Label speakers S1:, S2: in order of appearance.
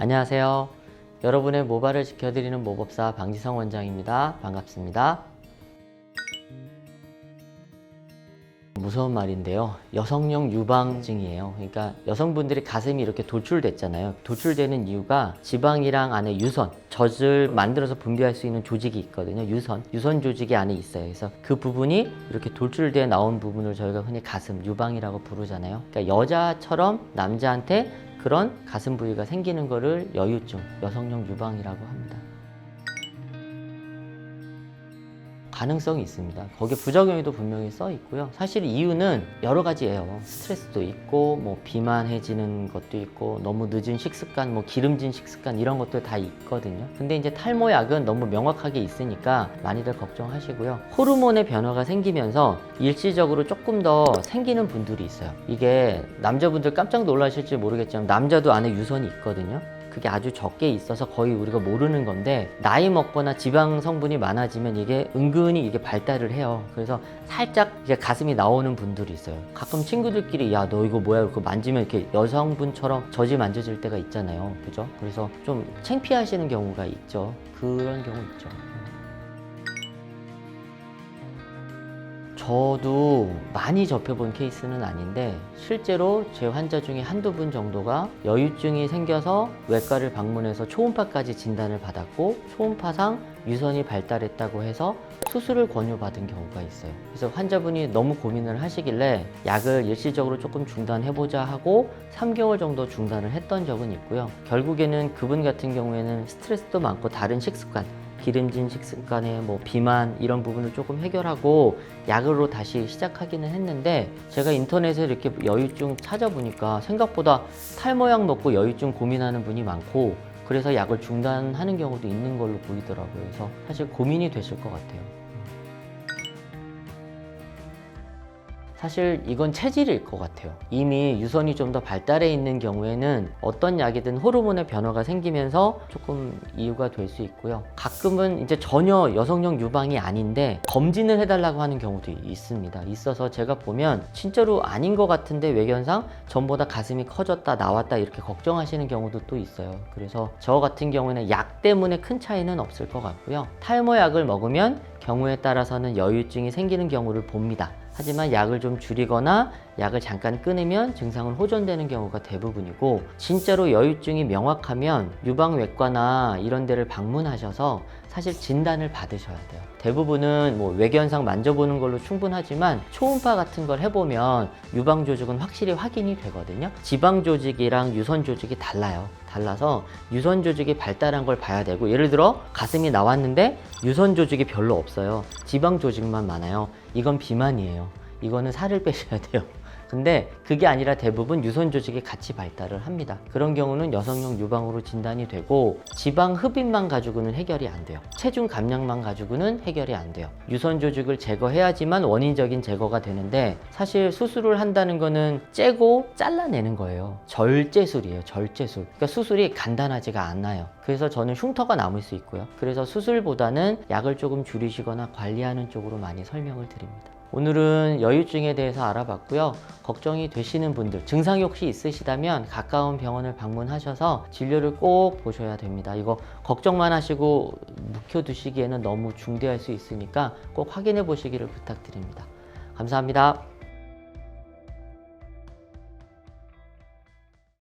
S1: 안녕하세요. 여러분의 모발을 지켜드리는 모법사 방지성 원장입니다. 반갑습니다. 무서운 말인데요. 여성용 유방증이에요. 그러니까 여성분들이 가슴이 이렇게 돌출됐잖아요. 돌출되는 이유가 지방이랑 안에 유선, 젖을 만들어서 분비할 수 있는 조직이 있거든요. 유선 조직이 안에 있어요. 그래서 그 부분이 이렇게 돌출돼 나온 부분을 저희가 흔히 가슴, 유방이라고 부르잖아요. 그러니까 여자처럼 남자한테 그런 가슴 부위가 생기는 거를 여유증, 여성용 유방이라고 합니다. 가능성이 있습니다. 거기에 부작용도 분명히 써 있고요. 사실 이유는 여러 가지예요. 스트레스도 있고, 비만해지는 것도 있고, 너무 늦은 식습관, 기름진 식습관 이런 것도 다 있거든요. 근데 이제 탈모약은 너무 명확하게 있으니까 많이들 걱정하시고요. 호르몬의 변화가 생기면서 일시적으로 조금 더 생기는 분들이 있어요. 이게 남자분들 깜짝 놀라실지 모르겠지만 남자도 안에 유선이 있거든요. 그게 아주 적게 있어서 거의 우리가 모르는 건데 나이 먹거나 지방 성분이 많아지면 이게 은근히 이게 발달을 해요. 그래서 살짝 이제 가슴이 나오는 분들이 있어요. 가끔 친구들끼리 야 너 이거 뭐야 이렇게 만지면 이렇게 여성분처럼 젖이 만져질 때가 있잖아요. 그죠? 그래서 좀 창피하시는 경우가 있죠. 그런 경우 있죠. 저도 많이 접해본 케이스는 아닌데 실제로 제 환자 중에 한두 분 정도가 여유증이 생겨서 외과를 방문해서 초음파까지 진단을 받았고 초음파상 유선이 발달했다고 해서 수술을 권유받은 경우가 있어요. 그래서 환자분이 너무 고민을 하시길래 약을 일시적으로 조금 중단해보자 하고 3개월 정도 중단을 했던 적은 있고요. 결국에는 그분 같은 경우에는 스트레스도 많고 다른 식습관 기름진 식습관에 비만 이런 부분을 조금 해결하고 약으로 다시 시작하기는 했는데 제가 인터넷에 이렇게 여유증 찾아보니까 생각보다 탈모약 먹고 여유증 고민하는 분이 많고 그래서 약을 중단하는 경우도 있는 걸로 보이더라고요. 그래서 사실 고민이 되실 것 같아요. 사실 이건 체질일 것 같아요. 이미 유선이 좀 더 발달해 있는 경우에는 어떤 약이든 호르몬의 변화가 생기면서 조금 이유가 될 수 있고요. 가끔은 이제 전혀 여성용 유방이 아닌데 검진을 해달라고 하는 경우도 있습니다. 있어서 제가 보면 진짜로 아닌 것 같은데 외견상 전보다 가슴이 커졌다 나왔다 이렇게 걱정하시는 경우도 또 있어요. 그래서 저 같은 경우에는 약 때문에 큰 차이는 없을 것 같고요. 탈모약을 먹으면 경우에 따라서는 여유증이 생기는 경우를 봅니다. 하지만 약을 좀 줄이거나 약을 잠깐 끊으면 증상은 호전되는 경우가 대부분이고 진짜로 여유증이 명확하면 유방외과나 이런 데를 방문하셔서 사실 진단을 받으셔야 돼요. 대부분은 외견상 만져보는 걸로 충분하지만 초음파 같은 걸 해보면 유방 조직은 확실히 확인이 되거든요. 지방 조직이랑 유선 조직이 달라서 유선 조직이 발달한 걸 봐야 되고 예를 들어 가슴이 나왔는데 유선 조직이 별로 없어요. 지방 조직만 많아요. 이건 비만이에요. 이거는 살을 빼셔야 돼요. 근데 그게 아니라 대부분 유선 조직이 같이 발달을 합니다. 그런 경우는 여성용 유방으로 진단이 되고 지방 흡입만 가지고는 해결이 안 돼요. 체중 감량만 가지고는 해결이 안 돼요. 유선 조직을 제거해야지만 원인적인 제거가 되는데 사실 수술을 한다는 거는 째고 잘라내는 거예요. 절제술이에요. 절제술. 그러니까 수술이 간단하지가 않아요. 그래서 저는 흉터가 남을 수 있고요. 그래서 수술보다는 약을 조금 줄이시거나 관리하는 쪽으로 많이 설명을 드립니다. 오늘은 여유증에 대해서 알아봤고요. 걱정이 되시는 분들, 증상이 혹시 있으시다면 가까운 병원을 방문하셔서 진료를 꼭 보셔야 됩니다. 이거 걱정만 하시고 묵혀두시기에는 너무 중대할 수 있으니까 꼭 확인해 보시기를 부탁드립니다. 감사합니다.